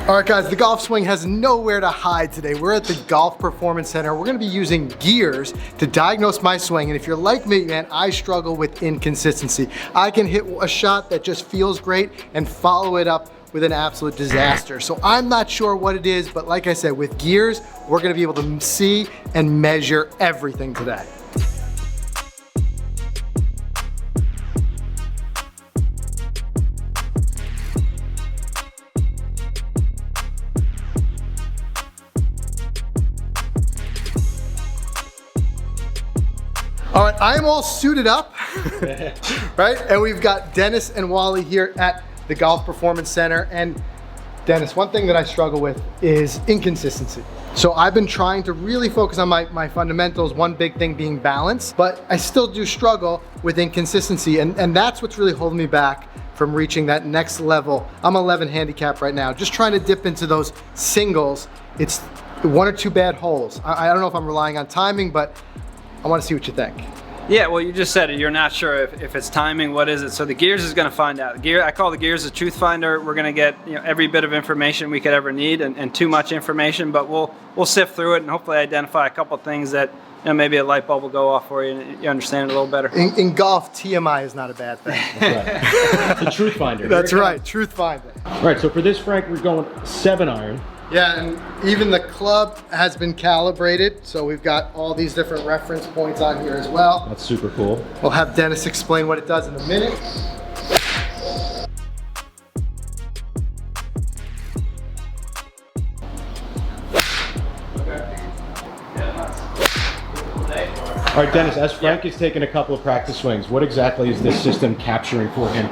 All right guys, the golf swing has nowhere to hide today. We're at the Golf Performance Center. We're gonna be using gears to diagnose my swing. And if you're like me, man, I struggle with inconsistency. I can hit a shot that just feels great and follow it up with an absolute disaster. So I'm not sure what it is, but like I said, with gears, we're gonna be able to see and measure everything today. All right, I am all suited up, right? And we've got Dennis and Wally here at the Golf Performance Center. And Dennis, one thing that I struggle with is inconsistency. So I've been trying to really focus on my fundamentals, one big thing being balance, but I still do struggle with inconsistency. And that's what's really holding me back from reaching that next level. I'm 11 handicap right now, just trying to dip into those singles. It's one or two bad holes. I don't know if I'm relying on timing, but I want to see what you think. Yeah, well, you just said it. You're not sure if it's timing. What is it? So the gears is going to find out. I call the gears a truth finder. We're going to get every bit of information we could ever need, and too much information. But we'll sift through it and hopefully identify a couple things that maybe a light bulb will go off for you and you understand it a little better. In golf, TMI is not a bad thing. That's right. It's a truth finder. That's right, truth finder. All right, so for this, Frank, we're going 7-iron. Yeah, and even the club has been calibrated, so we've got all these different reference points on here as well. That's super cool. We'll have Dennis explain what it does in a minute. All right, Dennis, as Frank is taking a couple of practice swings, what exactly is this system capturing for him?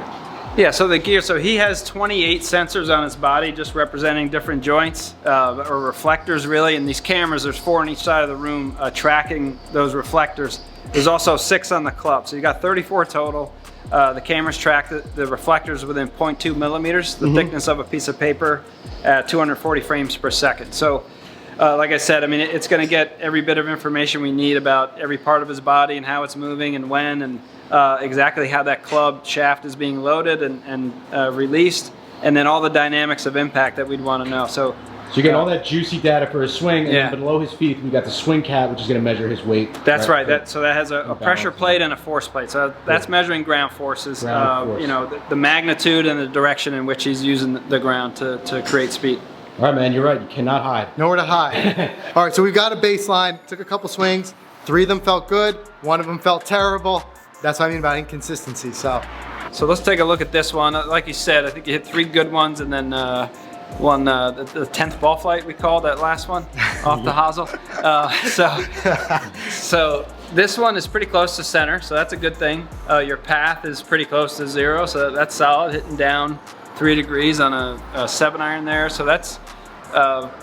Yeah, so the gear, so he has 28 sensors on his body, just representing different joints, or reflectors really, and these cameras, there's 4 on each side of the room tracking those reflectors. There's also 6 on the club, so you got 34 total. The cameras track the reflectors within 0.2 millimeters, the thickness of a piece of paper at 240 frames per second. So, like I said, I mean, it's gonna get every bit of information we need about every part of his body and how it's moving and when, and exactly how that club shaft is being loaded and released, and then all the dynamics of impact that we'd want to know. So you get all that juicy data for his swing, and yeah. then below his feet, we got the swing cat, which is going to measure his weight. That's right. So that has a pressure plate and a force plate. So that's measuring ground forces. The magnitude and the direction in which he's using the ground to create speed. All right, man, you're right. You cannot hide. Nowhere to hide. All right, so we've got a baseline. Took a couple swings. 3 of them felt good. 1 of them felt terrible. That's what I mean about inconsistency. So let's take a look at this one. Like you said, I think you hit 3 good ones, and then one the 10th ball flight, we call that last one off the hosel. So this one is pretty close to center, so that's a good thing. Your path is pretty close to 0, so that's solid. Hitting down 3 degrees on a 7-iron there, so that's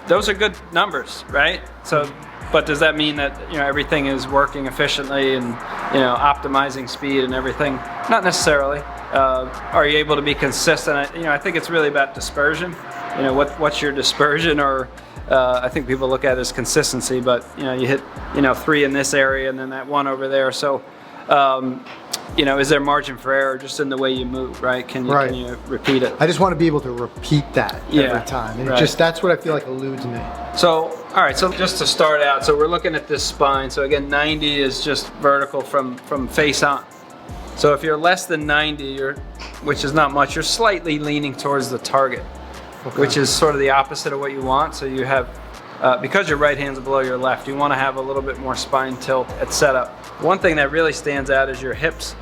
those are good numbers, right? So. But does that mean that everything is working efficiently and optimizing speed and everything? Not necessarily. Are you able to be consistent? I think it's really about dispersion. What's your dispersion? Or I think people look at it as consistency. But you hit 3 in this area and then that 1 over there. So is there margin for error just in the way you move, right? Can you repeat it? I just want to be able to repeat that every time. And that's what I feel like eludes me. So, all right, so just to start out, so we're looking at this spine. So again, 90 is just vertical from face on. So if you're less than 90, which is not much, you're slightly leaning towards the target, which is sort of the opposite of what you want. So you have, because your right hand's below your left, you want to have a little bit more spine tilt at setup. One thing that really stands out is your hips.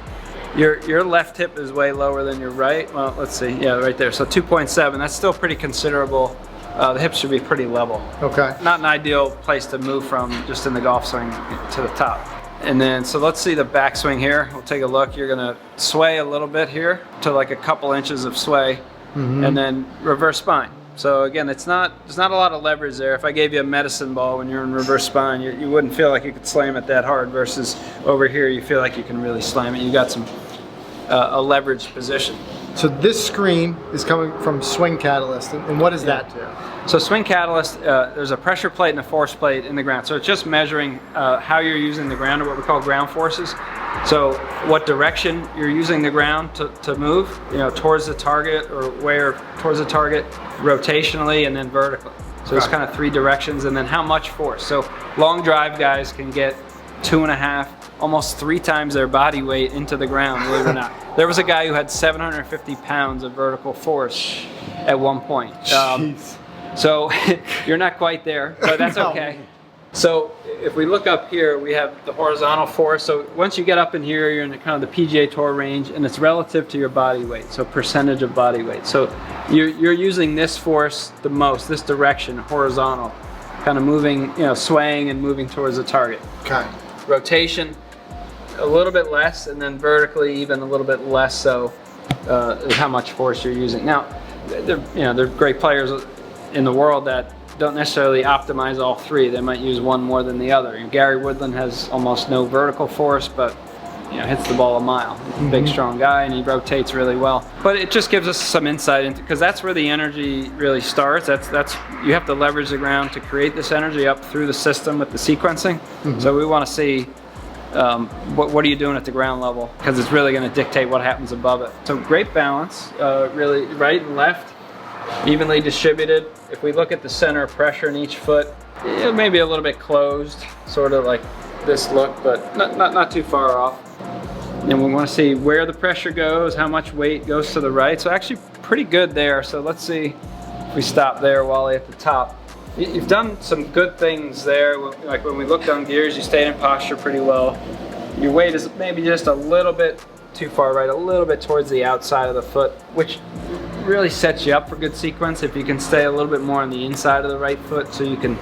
Your left hip is way lower than your right. Well, let's see, yeah, right there. So 2.7, that's still pretty considerable. The hips should be pretty level. Okay. Not an ideal place to move from just in the golf swing to the top. And then, so let's see the backswing here. We'll take a look. You're gonna sway a little bit here to like a couple inches of sway, and then reverse spine. So again, there's not a lot of leverage there. If I gave you a medicine ball when you're in reverse spine, you wouldn't feel like you could slam it that hard, versus over here you feel like you can really slam it. You got some a leveraged position. So this screen is coming from Swing Catalyst, and what does that do? So Swing Catalyst, there's a pressure plate and a force plate in the ground. So it's just measuring how you're using the ground, or what we call ground forces. So what direction you're using the ground to move, you know, towards the target or where towards the target, rotationally and then vertically. So there's kind of 3 directions, and then how much force. So long drive guys can get 2.5, almost 3 times their body weight into the ground, believe it or not. There was a guy who had 750 pounds of vertical force at one point. So you're not quite there, but that's No. okay. So if we look up here, we have the horizontal force. So once you get up in here, you're in the, kind of the PGA Tour range, and it's relative to your body weight, so percentage of body weight. So you're using this force the most, this direction, horizontal, kind of moving, you know, swaying and moving towards the target. Okay. Rotation, a little bit less, and then vertically even a little bit less so is how much force you're using. Now, there are great players in the world that don't necessarily optimize all 3. They might use one more than the other. Gary Woodland has almost no vertical force, but hits the ball a mile. He's a big, strong guy, and he rotates really well. But it just gives us some insight into, because that's where the energy really starts. That's you have to leverage the ground to create this energy up through the system with the sequencing. So we want to see what are you doing at the ground level, because it's really going to dictate what happens above it. So great balance, really right and left, evenly distributed. If we look at the center of pressure in each foot, it may be a little bit closed, sort of like this look, but not too far off. And we want to see where the pressure goes, how much weight goes to the right. So actually pretty good there. So let's see if we stop there, Wally, at the top. You've done some good things there. Like when we looked on gears, you stayed in posture pretty well. Your weight is maybe just a little bit too far right, a little bit towards the outside of the foot, which really sets you up for good sequence if you can stay a little bit more on the inside of the right foot, so you can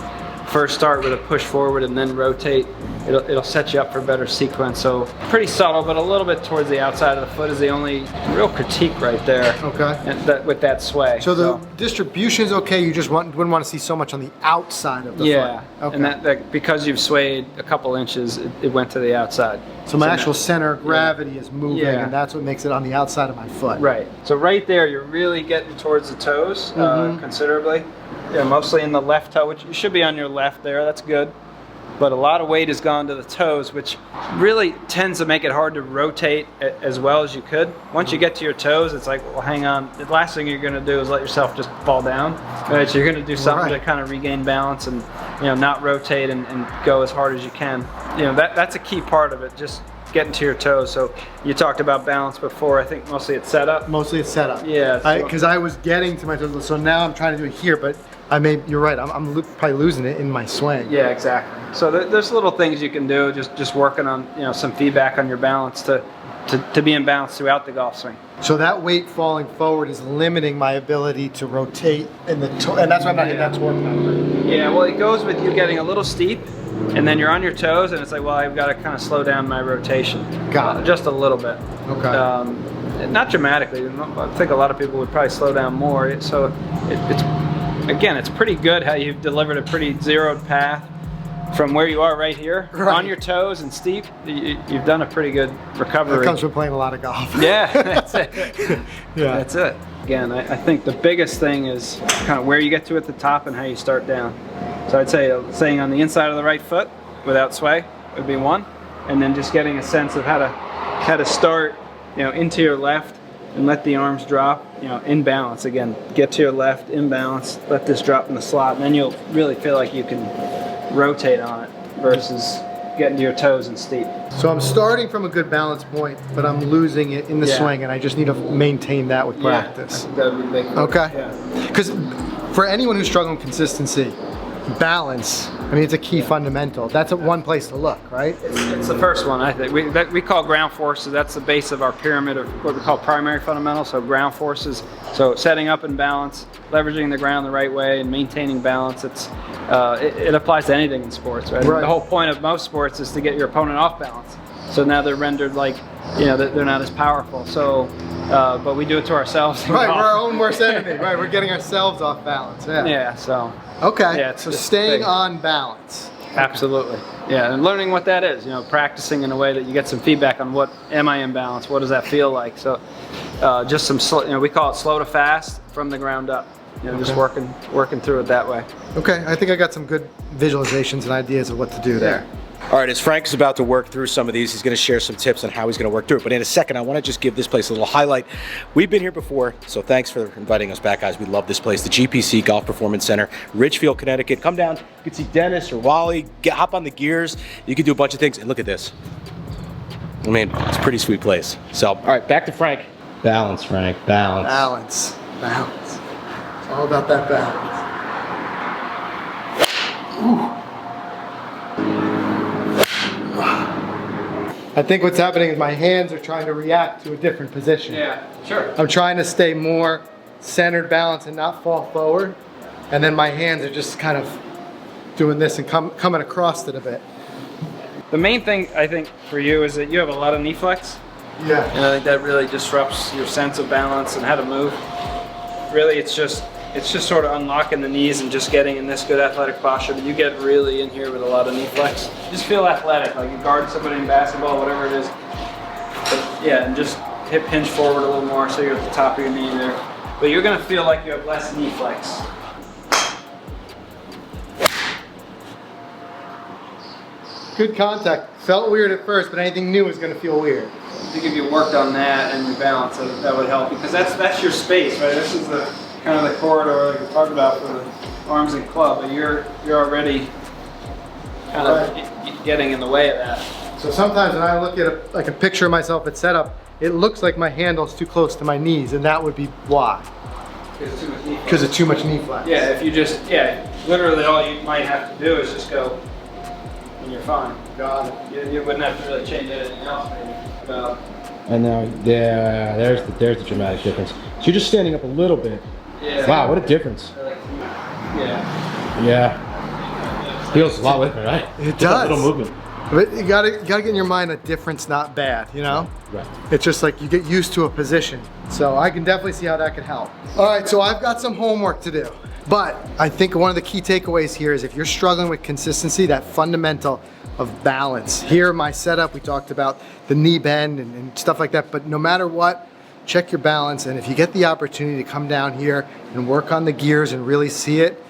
first start with a push forward and then rotate. It'll set you up for better sequence. So pretty subtle, but a little bit towards the outside of the foot is the only real critique right there. Okay. And with that sway. So the distribution is okay. You just wouldn't want to see so much on the outside of the yeah. foot. Okay. And that because you've swayed a couple inches, it went to the outside. So my actual center of gravity is moving, Yeah. and that's what makes it on the outside of my foot. Right. So right there, you're really getting towards the toes considerably. Yeah, mostly in the left toe, which you should be on your left there. That's good. But a lot of weight has gone to the toes, which really tends to make it hard to rotate as well as you could. Once you get to your toes, it's like, well, hang on. The last thing you're going to do is let yourself just fall down. Right? So you're going to do something to kind of regain balance and not rotate and go as hard as you can. That's a key part of it. Just getting to your toes. So you talked about balance before. I think mostly it's setup. Mostly it's setup. Yeah. Because I was getting to my toes, so now I'm trying to do it here, but you're right. I'm probably losing it in my swing. Yeah, exactly. So there's little things you can do, just working on some feedback on your balance to be in balance throughout the golf swing. So that weight falling forward is limiting my ability to rotate in the and that's why I'm not hitting that torque number. Yeah, well, it goes with you getting a little steep, and then you're on your toes, and it's like, well, I've got to kind of slow down my rotation. Got it. Just a little bit. Okay. Not dramatically. I think a lot of people would probably slow down more. So it's pretty good how you've delivered a pretty zeroed path from where you are right here, on your toes and steep. You've done a pretty good recovery. That comes from playing a lot of golf. Yeah, that's it. Yeah. That's it. Again, I think the biggest thing is kind of where you get to at the top and how you start down. So I'd say staying on the inside of the right foot without sway would be one, and then just getting a sense of how to start, into your left and let the arms drop, in balance. Again, get to your left, in balance, let this drop in the slot, and then you'll really feel like you can rotate on it versus getting to your toes and steep. So I'm starting from a good balance point, but I'm losing it in the swing, and I just need to maintain that with practice. I think that would be big. Okay. Because for anyone who's struggling with consistency, balance, it's a key fundamental. That's one place to look, right? It's the first one, I think. We call ground forces. That's the base of our pyramid of what we call primary fundamentals. So ground forces. So setting up in balance, leveraging the ground the right way, and maintaining balance. It applies to anything in sports, right? The whole point of most sports is to get your opponent off balance. So now they're rendered like, they're not as powerful. So, but we do it to ourselves. Right, we're our own worst enemy. Right, we're getting ourselves off balance. Yeah. Yeah. So. Okay. Yeah, so staying on balance. Absolutely. Yeah, and learning what that is. Practicing in a way that you get some feedback on what am I in balance? What does that feel like? So, just some we call it slow to fast from the ground up. Just working through it that way. Okay, I think I got some good visualizations and ideas of what to do there. All right, as Frank is about to work through some of these, he's going to share some tips on how he's going to work through it. But in a second, I want to just give this place a little highlight. We've been here before, so thanks for inviting us back, guys. We love this place, the GPC Golf Performance Center, Ridgefield, Connecticut. Come down, you can see Dennis or Wally, hop on the gears. You can do a bunch of things, and look at this. I mean, it's a pretty sweet place. So, all right, back to Frank. Balance, Frank, balance. Balance, balance. It's all about that balance. Ooh. I think what's happening is my hands are trying to react to a different position. Yeah, sure. I'm trying to stay more centered, balanced, and not fall forward. And then my hands are just kind of doing this and coming across it a bit. The main thing I think for you is that you have a lot of knee flex. Yeah. And I think that really disrupts your sense of balance and how to move. Really, it's just sort of unlocking the knees and just getting in this good athletic posture. But you get really in here with a lot of knee flex. Just feel athletic, like you guard somebody in basketball, whatever it is. But yeah, and just hip hinge forward a little more so you're at the top of your knee there. But you're gonna feel like you have less knee flex. Good contact. Felt weird at first, but anything new is going to feel weird. I think if you worked on that and your balance, that would help, because that's your space, right? This is the kind of the corridor like we talked about for the arms and club, but you're already kind of getting in the way of that. So sometimes when I look at a picture of myself at setup, it looks like my handle's too close to my knees, and that would be why. Because of too much knee flex. Yeah, if you just, literally all you might have to do is just go, and you're fine. Got it. You wouldn't have to really change anything else, maybe. And now, yeah, there's the dramatic difference. So you're just standing up a little bit. Yeah. Wow, what a difference. Yeah. Yeah. Feels a lot with it, right? It Just a does. little movement. But you gotta get in your mind a difference not bad, you know? Right. It's just like you get used to a position. So I can definitely see how that could help. All right, so I've got some homework to do. But I think one of the key takeaways here is if you're struggling with consistency, that fundamental of balance. Here, my setup, we talked about the knee bend and stuff like that, but no matter what, check your balance. And if you get the opportunity to come down here and work on the gears and really see it,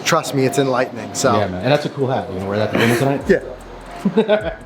trust me, it's enlightening. So Yeah, man. And that's a cool hat. You gonna wear that to dinner tonight? yeah.